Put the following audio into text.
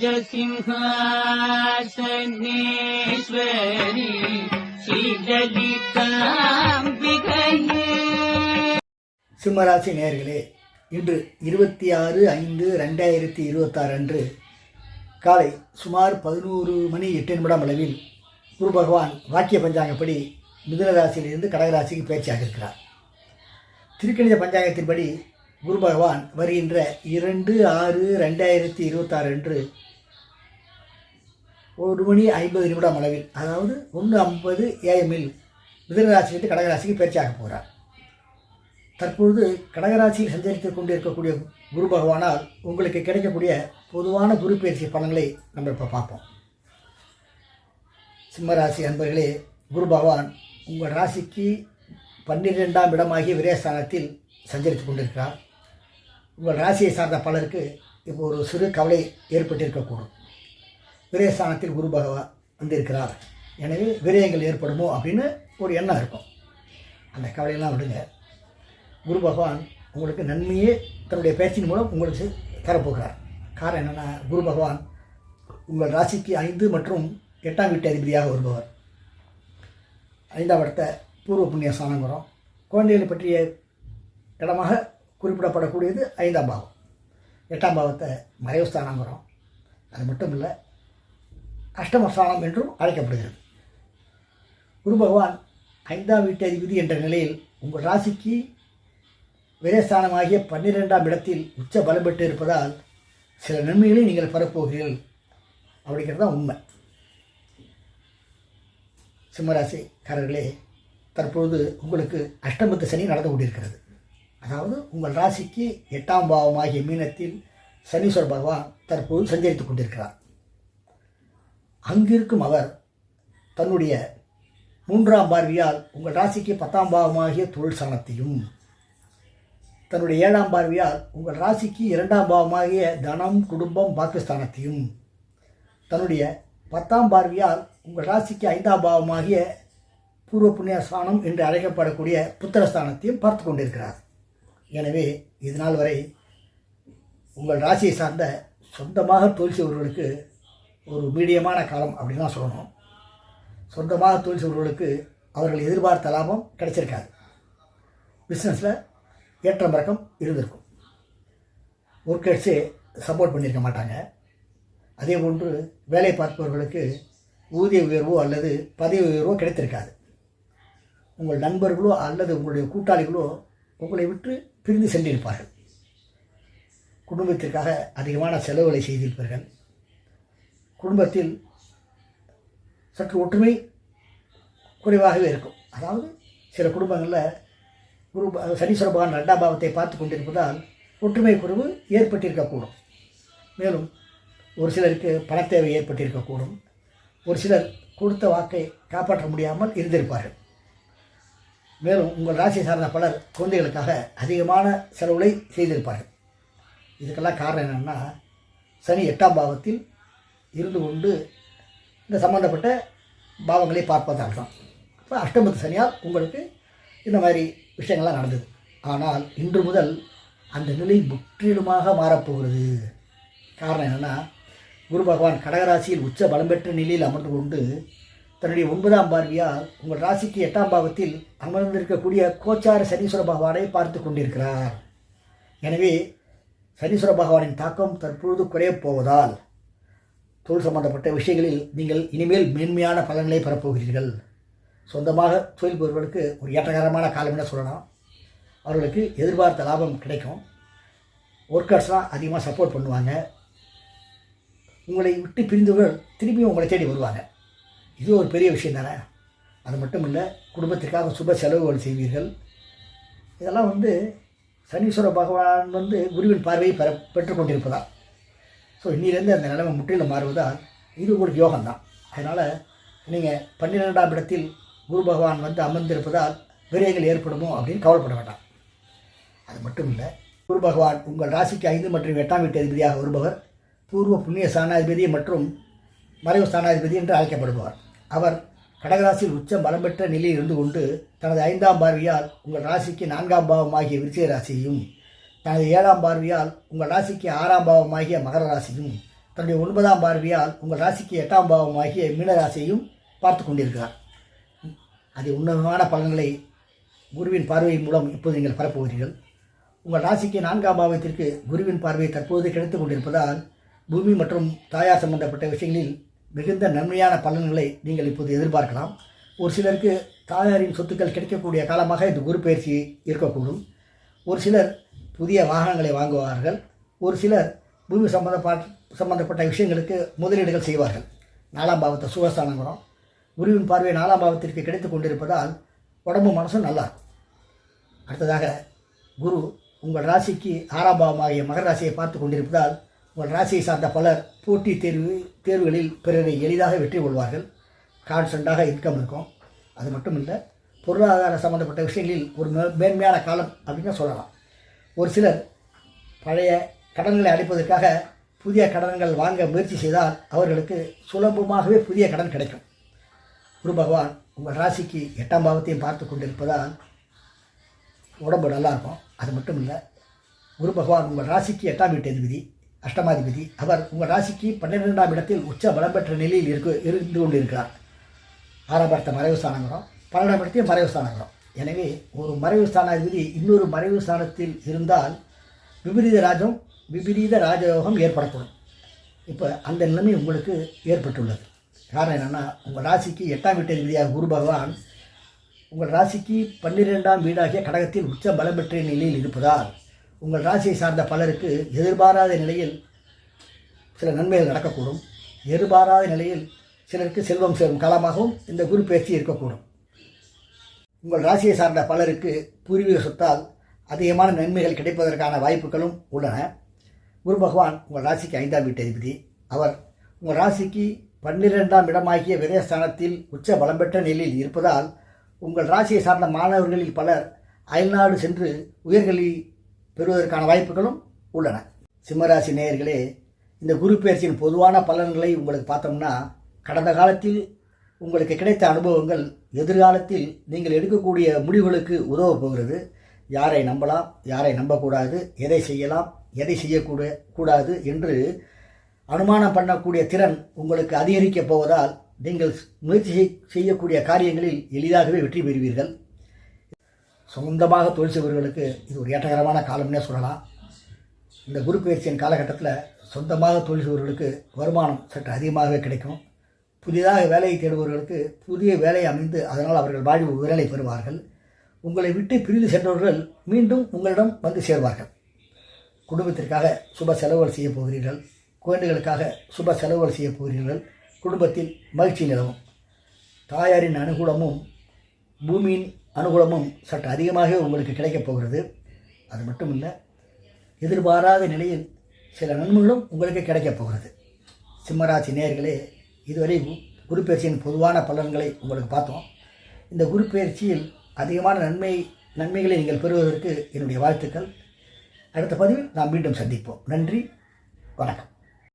ராஜசிம்ஹாசனேஸ்வரி ஸ்ரீலலிதாம்பிகையே. சிம்மராசி நேயர்களே, இன்று 26/5/2026 அன்று காலை சுமார் 11:08 அளவில் குரு பகவான் வாக்கிய பஞ்சாங்கப்படி மிதுன ராசியிலிருந்து கடகராசிக்கு பயிற்சியாக இருக்கிறார். திருக்கணித பஞ்சாங்கத்தின்படி குரு பகவான் வருகின்ற 2/6/2026 அன்று 1:50 அளவில், அதாவது 1:50 AM மிதுன ராசியிலிருந்து கடகராசிக்கு பயிற்சியாக போகிறார். தற்பொழுது கடகராசியில் சஞ்சரித்துக் கொண்டிருக்கக்கூடிய குரு பகவானால் உங்களுக்கு கிடைக்கக்கூடிய பொதுவான குரு பயிற்சி பலன்களை நம்ம இப்போ பார்ப்போம். சிம்மராசி அன்பர்களே, குரு பகவான் உங்கள் ராசிக்கு 12ஆம் இடமாகிய விரயஸ்தானத்தில் சஞ்சரித்துக் கொண்டிருக்கிறார். உங்கள் ராசியை சார்ந்த பலருக்கு இப்போ ஒரு சிறு கவலை ஏற்பட்டிருக்கக்கூடும். விரயஸ்தானத்தில் குரு பகவான் வந்திருக்கிறார், எனவே விரயங்கள் ஏற்படுமோ அப்படின்னு ஒரு எண்ணம் இருக்கும். அந்த கவலையெல்லாம் விடுங்க. குரு பகவான் உங்களுக்கு நன்மையே தன்னுடைய பயிற்சியின் மூலம் உங்களுக்கு தரப்போகிறார். காரணம் என்னென்னா, குரு பகவான் உங்கள் ராசிக்கு 5 மற்றும் 8ஆம் வீட்டு அதிபதியாக வருபவர். 5ஆம் இடத்தை பூர்வ புண்ணிய ஸ்தானங்கிறோம். குழந்தைகளை பற்றிய இடமாக குறிப்பிடப்படக்கூடியது 5ஆம் பாவம். 8ஆம் பாவத்தை மறைவு ஸ்தானங்கிறோம். அது மட்டும் இல்லை, அஷ்டமஸ்தானம் என்றும் அழைக்கப்படுகிறது. குரு பகவான் 5ஆம் வீட்டு அதிபதி என்ற நிலையில் உங்கள் ராசிக்கு விரயஸ்தானமாகிய 12ஆம் இடத்தில் உச்ச பலம் பெற்று இருப்பதால் சில நன்மைகளை நீங்கள் பெறப்போகிறீர்கள் அப்படிங்கிறது தான் உண்மை. சிம்மராசிக்காரர்களே, தற்பொழுது உங்களுக்கு அஷ்டமத்து சனி நடந்து கொண்டிருக்கிறது. அதாவது உங்கள் ராசிக்கு 8ஆம் பாவமாகிய மீனத்தில் சனீஸ்வர பகவான் தற்போது சஞ்சரித்துக் கொண்டிருக்கிறார். அங்கிருக்கும் அவர் தன்னுடைய 3ஆம் பார்வையால் உங்கள் ராசிக்கு 10ஆம் பாவமாகிய தொழில் ஸ்தானத்தையும், தன்னுடைய 7ஆம் பார்வையால் உங்கள் ராசிக்கு 2ஆம் பாவமாகிய தனம் குடும்பம் பாக்கியஸ்தானத்தையும், தன்னுடைய 10ஆம் பார்வையால் உங்கள் ராசிக்கு 5ஆம் பாவமாகிய பூர்வ புண்ணிய ஸ்தானம் என்று அழைக்கப்படக்கூடிய புத்திரஸ்தானத்தையும் பார்த்து கொண்டிருக்கிறார். எனவே இதனால் வரை உங்கள் ராசியை சார்ந்த சொந்தமாக தொழில் செய்பவர்களுக்கு ஒரு மீடியமான காலம் அப்படின்னு தான் சொல்லணும். சொந்தமாக தொழில் செய்பவர்களுக்கு அவர்கள் எதிர்பார்த்த லாபம் கிடைச்சிருக்காது. பிஸ்னஸில் ஏற்றம் இறக்கம் இருந்திருக்கும். ஒர்க்கர்ஸே சப்போர்ட் பண்ணியிருக்க மாட்டாங்க. அதே போன்று வேலை பார்ப்பவர்களுக்கு ஊதிய உயர்வோ அல்லது பதவி உயர்வோ கிடைத்திருக்காது. உங்கள் நண்பர்களோ அல்லது உங்களுடைய கூட்டாளிகளோ உங்களை விட்டு பிரிந்து சென்றிருப்பார்கள். குடும்பத்திற்காக அதிகமான செலவுகளை செய்திருப்பார்கள். குடும்பத்தில் சற்று ஒற்றுமை குறைவாகவே இருக்கும். அதாவது சில குடும்பங்களில் சனீஸ்வர பகவான் 2ஆம் பாவத்தை பார்த்து கொண்டிருப்பதால் ஒற்றுமை குறைவு ஏற்பட்டிருக்கக்கூடும். மேலும் ஒரு சிலருக்கு பணத்தேவை ஏற்பட்டிருக்கக்கூடும். ஒரு சிலர் கொடுத்த வாக்கை காப்பாற்ற முடியாமல் இருந்திருப்பார்கள். மேலும் உங்கள் ராசியை சார்ந்த பலர் குழந்தைகளுக்காக அதிகமான செலவுகளை செய்திருப்பார்கள். இதுக்கெல்லாம் காரணம் என்னென்னா, சனி 8ஆம் பாவத்தில் இருந்து கொண்டு இந்த சம்பந்தப்பட்ட பாவங்களை பார்ப்பதால் தான். இப்போ அஷ்டமத்து சனியால் உங்களுக்கு இந்த மாதிரி விஷயங்கள்லாம் நடந்தது. ஆனால் இன்று முதல் அந்த நிலை முற்றிலுமாக மாறப்போகிறது. காரணம் என்னென்னா, குரு பகவான் கடகராசியில் உச்ச பலம் பெற்ற நிலையில் அமர்ந்து கொண்டு தன்னுடைய 9ஆம் பார்வையால் உங்கள் ராசிக்கு 8ஆம் பாவத்தில் அமர்ந்திருக்கக்கூடிய கோச்சார சனீஸ்வர பகவானை பார்த்து கொண்டிருக்கிறார். எனவே சனீஸ்வர பகவானின் தாக்கம் தற்பொழுது குறையப் போவதால் தொழில் சம்பந்தப்பட்ட விஷயங்களில் நீங்கள் இனிமேல் மேன்மையான பலன்களை பெறப்போகிறீர்கள். சொந்தமாக தொழில் பெறுவதற்கு ஒரு ஏற்றகரமான காலம் என சொல்லலாம். அவர்களுக்கு எதிர்பார்த்த லாபம் கிடைக்கும். ஒர்க்கர்ஸ்லாம் அதிகமாக சப்போர்ட் பண்ணுவாங்க. உங்களை விட்டு பிரிந்தவர்கள் திரும்பியும் உங்களை தேடி வருவாங்க. இது ஒரு பெரிய விஷயம் தானே. அது மட்டும் இல்லை, குடும்பத்திற்காக சுப செலவுகள் செய்வீர்கள். இதெல்லாம் சனீஸ்வர பகவான் குருவின் பார்வையை பெற்றுக்கொண்டிருப்பதால், ஸோ இன்னிலேருந்து அந்த நிலைமை முற்றிலும் மாறுவதால் இது உங்களுக்கு யோகம்தான். அதனால் நீங்கள் 12ஆம் இடத்தில் குரு பகவான் அமர்ந்திருப்பதால் விரயங்கள் ஏற்படுமோ அப்படின்னு கவலைப்பட வேண்டாம். அது மட்டும் இல்லை, குரு பகவான் உங்கள் ராசிக்கு 5 மற்றும் 8ஆம் வீட்டு அதிபதியாக வருபவர். பூர்வ புண்ணிய ஸ்தானாதிபதி மற்றும் மறைவு ஸ்தானாதிபதி என்று அழைக்கப்படுபவர். அவர் கடகராசியில் உச்சம் பலம் பெற்ற நிலையில் இருந்து கொண்டு தனது 5ஆம் பார்வையால் உங்கள் ராசிக்கு 4ஆம் பாவமாகிய விருச்சிக ராசியையும், தனது 7ஆம் பார்வையால் உங்கள் ராசிக்கு 6ஆம் பாவமாகிய மகர ராசியும், தன்னுடைய 9ஆம் பார்வையால் உங்கள் ராசிக்கு 8ஆம் பாவமாகிய மீனராசியையும் பார்த்து கொண்டிருக்கிறார். அது உன்னதமான பலன்களை குருவின் பார்வை மூலம் இப்போது நீங்கள் பரப்புகிறீர்கள். உங்கள் ராசிக்கு 4ஆம் பாவத்திற்கு குருவின் பார்வை தற்போது கிடைத்துக் கொண்டிருப்பதால் பூமி மற்றும் தாயார் சம்பந்தப்பட்ட விஷயங்களில் மிகுந்த நன்மையான பலன்களை நீங்கள் இப்போது எதிர்பார்க்கலாம். ஒரு சிலருக்கு தாயாரின் சொத்துக்கள் கிடைக்கக்கூடிய காலமாக இந்த குரு பயிற்சி இருக்கக்கூடும். ஒரு சிலர் புதிய வாகனங்களை வாங்குவார்கள். ஒரு சிலர் பூமி சம்பந்தப்பட்ட விஷயங்களுக்கு முதலீடுகள் செய்வார்கள். 4ஆம் பாவத்தை சுகஸ்தானங்கிறோம். குருவின் பார்வை 4ஆம் பாவத்திற்கு கிடைத்துக் கொண்டிருப்பதால் உடம்பு மனசும் நல்லா இருக்கும். அடுத்ததாக குரு உங்கள் ராசிக்கு 6ஆம் பாவமாகிய மகர ராசியை பார்த்து கொண்டிருப்பதால் உங்கள் ராசியை சார்ந்த பலர் போட்டி தேர்வுகளில் பிறரை எளிதாக வெற்றி கொள்வார்கள். கான்ஸ்டண்ட்டாக இன்கம் இருக்கும். அது மட்டும் இல்லை, பொருளாதார சம்பந்தப்பட்ட விஷயங்களில் ஒரு மேன்மையான காலம் அப்படின்னு சொல்லலாம். ஒரு சிலர் பழைய கடன்களை அடைப்பதற்காக புதிய கடன்கள் வாங்க முயற்சி செய்தால் அவர்களுக்கு சுலபமாகவே புதிய கடன் கிடைக்கும். குரு பகவான் உங்கள் ராசிக்கு 8ஆம் பாவத்தையும் பார்த்து கொண்டிருப்பதால் உடம்பு நல்லாயிருக்கும். அது மட்டும் இல்லை, குரு பகவான் உங்கள் ராசிக்கு 8ஆம் வீட்டு அதிபதி, அஷ்டமாதிபதி. அவர் உங்கள் ராசிக்கு 12ஆம் இடத்தில் உச்ச பலம் பெற்ற நிலையில் இருந்து கொண்டிருக்கிறார். 6ஆம் இடத்தை மறைவு ஸ்தானங்கிறோம், 12ஆம் இடத்தையும் மறைவு ஸ்தானங்கிறோம். எனவே ஒரு மறைவு ஸ்தானாதிபதி இன்னொரு மறைவு ஸ்தானத்தில் இருந்தால் விபரீத ராஜயோகம் ஏற்படக்கூடும். இப்போ அந்த நிலைமை உங்களுக்கு ஏற்பட்டுள்ளது. காரணம் என்னென்னா, உங்கள் ராசிக்கு 8ஆம் வீட்டு அதிபதியாக குரு பகவான் உங்கள் ராசிக்கு 12ஆம் வீடாகிய கடகத்தில் உச்ச பலம் பெற்ற நிலையில் இருப்பதால் உங்கள் ராசியை சார்ந்த பலருக்கு எதிர்பாராத நிலையில் சில நன்மைகள் நடக்கக்கூடும். எதிர்பாராத நிலையில் சிலருக்கு செல்வம் சேரும் காலமாகவும் இந்த குரு பயிற்சி இருக்கக்கூடும். உங்கள் ராசியை சார்ந்த பலருக்கு பூர்வீக சொத்தால் அதிகமான நன்மைகள் கிடைப்பதற்கான வாய்ப்புகளும் உள்ளன. குரு பகவான் உங்கள் ராசிக்கு 5ஆம் வீட்டு அதிபதி. அவர் உங்கள் ராசிக்கு 12ஆம் இடமாகிய விரயஸ்தானத்தில் உச்ச பலம் பெற்ற நிலையில் இருப்பதால் உங்கள் ராசியை சார்ந்த மாணவர்களில் பலர் அயல்நாடு சென்று உயர்கல்வி பெறுவதற்கான வாய்ப்புகளும் உள்ளன. சிம்மராசி நேயர்களே, இந்த குரு பயிற்சியின் பொதுவான பலன்களை உங்களுக்கு பார்த்தோம்னா, கடந்த காலத்தில் உங்களுக்கு கிடைத்த அனுபவங்கள் எதிர்காலத்தில் நீங்கள் எடுக்கக்கூடிய முடிவுகளுக்கு உதவப் போகிறது. யாரை நம்பலாம், யாரை நம்பக்கூடாது, எதை செய்யலாம், எதை செய்யக்கூடாது என்று அனுமானம் பண்ணக்கூடிய திறன் உங்களுக்கு அதிகரிக்கப் போவதால் நீங்கள் முயற்சி செய்யக்கூடிய காரியங்களில் எளிதாகவே வெற்றி பெறுவீர்கள். சொந்தமாக தொழில் செய்பவர்களுக்கு இது ஒரு ஏற்றகரமான காலம்னே சொல்லலாம். இந்த குரு பயிற்சியின் காலகட்டத்தில் சொந்தமாக தொழில் செய்பவர்களுக்கு வருமானம் சற்று அதிகமாகவே கிடைக்கும். புதிதாக வேலையை தேடுபவர்களுக்கு புதிய வேலை அமைந்து அதனால் அவர்கள் வாழ்வு உயரலை பெறுவார்கள். உங்களை விட்டு பிரிந்து சென்றவர்கள் மீண்டும் உங்களிடம் வந்து சேர்வார்கள். குடும்பத்திற்காக சுப செலவுகள் செய்ய போகிறீர்கள். குழந்தைகளுக்காக சுப செலவுகள் செய்ய போகிறீர்கள். குடும்பத்தில் மகிழ்ச்சி நிலவும். தாயாரின் அனுகூலமும் பூமியின் அனுகூலமும் சற்று அதிகமாக உங்களுக்கு கிடைக்கப் போகிறது. அது மட்டும் இல்லை, எதிர்பாராத நிலையில் சில நன்மைகளும் உங்களுக்கு கிடைக்கப் போகிறது. சிம்மராசி நேயர்களே, இதுவரை குரு பயிற்சியின் பொதுவான பலன்களை உங்களுக்கு பார்த்தோம். இந்த குரு பயிற்சியில் அதிகமான நன்மைகளை நீங்கள் பெறுவதற்கு என்னுடைய வாழ்த்துக்கள். அடுத்த பதிவில் நாம் மீண்டும் சந்திப்போம். நன்றி, வணக்கம்.